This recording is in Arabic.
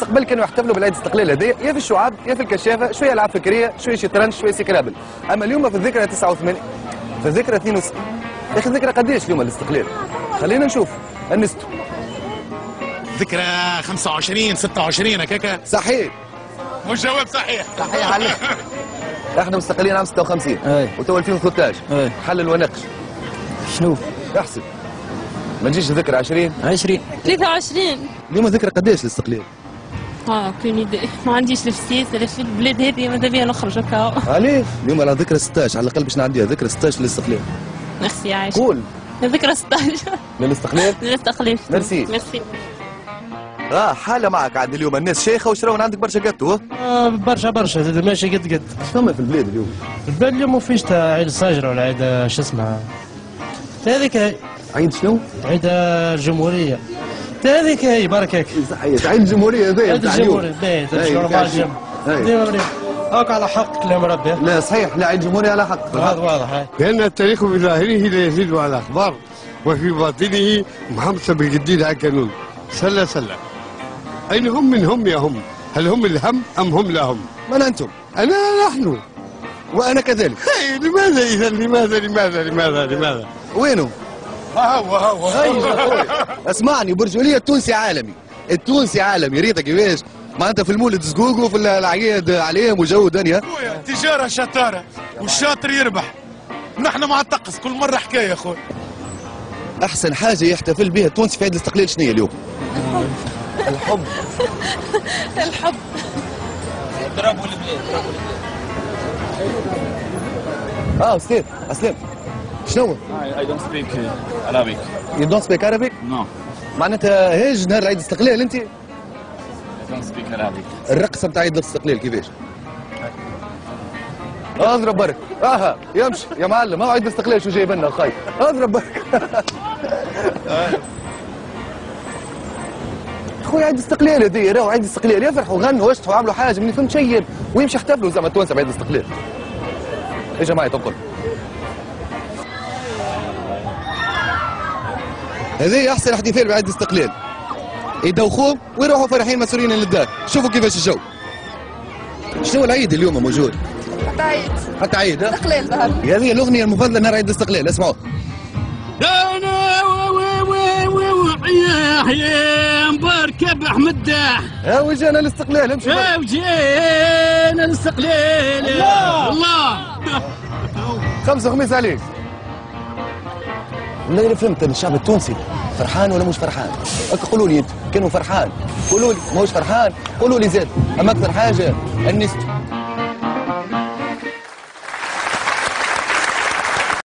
قبل كانوا يحتفلوا بالعيد الاستقلال هذايا يا في الشعاب يا في الكشافه، شويه العاب فكريه، شويه شطرنج، شويه سكرابل. اما اليوم في الذكرى 89، في الذكرى 62، يا اخي الذكرى قداش اليوم الاستقلال؟ خلينا نشوف النستو. ذكرى 25 26 هكاكا. صحيح. مش جواب صحيح. صحيح عليك. احنا مستقلين عام 56 وتو 2013. حلل ونقش. شنو؟ احسب. ما تجيش ذكرى 20 23. اليوم ذكرى قداش الاستقلال؟ كون يدي ما عنديش لا في السياسه لا في البلاد هذه، ماذا بيا نخرج هكا. عليه؟ اليوم على ذكرى 16 على الاقل باش نعديها ذكرى 16 للاستقلال. ميرسي عايش. قول. ذكرى 16 للاستقلال؟ للاستقلال. ميرسي. ميرسي. حالة معك عاد اليوم الناس شيخة وشراون عندك برشا قطو. برشا ماشي قد شنو في البلاد اليوم؟ البلاد اليوم ما فيش عيد الصجرة ولا عيد شو اسمها هذيك. عيد شنو؟ عيد الجمهورية هذيك هي بركاك. صحيح عيد الجمهورية هذايا. عيد الجمهورية باهي هاك على حق كلام ربي. لا صحيح، لا عيد الجمهورية على حق. هذا واضح. لأن التاريخ بظاهره لا يزيد على الأخبار وفي باطنه محمصة بالجديد على القانون. سلة أين هم من هم يا هم؟ هل هم الهم أم هم لا هم؟ من أنتم؟ أنا نحن. وأنا كذلك. لماذا إذا لماذا؟ وينه؟ هو اسمعني، برجولية التونسي عالمي. التونسي عالمي ريتك كيفاش؟ معناتها في المولد زقوق وفي العياد عليهم وجو دنيا. خويا تجارة شطارة والشاطر يربح. نحن مع الطقس كل مرة حكاية يا خويا. أحسن حاجة يحتفل بها التونسي في عيد الاستقلال شنو هي اليوم؟ الحب. الحب. ضربوا البلاد. أستاذ أسلام شنو؟ I don't speak Arabic. You don't speak Arabic؟ No. معناتها هاج نهار عيد الاستقلال أنت؟ I don't speak Arabic. الرقصة نتاع عيد الاستقلال كيفاش؟ اضرب برك. يمشي يا معلم. عيد الاستقلال شو جايب لنا خاي؟ اضرب برك. خويا عيد الاستقلال هذي، راهو عيد الاستقلال يفرحوا غنوا واشطحوا عملوا حاجه من فهمت شيء ويمشي يحتفلوا زعما التوانسه بعيد الاستقلال. اجا معي تنقل. هذه احسن احتفال بعيد الاستقلال. يدوخوه ويروحوا فرحين مسؤولين للدار. شوفوا كيفاش الجو. شنو العيد اليوم موجود؟ حتى عيد. حتى عيد استقلال ظهر. هذه الاغنيه المفضله نهار عيد الاستقلال، اسمعوها. يا مبارك احمد داح. وجانا الاستقلال امشي. وجانا الاستقلال. الله 5 خميس عليك. والله انا فهمت الشعب التونسي فرحان ولا مش فرحان؟ هكا قولوا لي انت، كانوا فرحان قولوا لي، ماهوش فرحان قولوا لي زاد. اما اكثر حاجه النستو.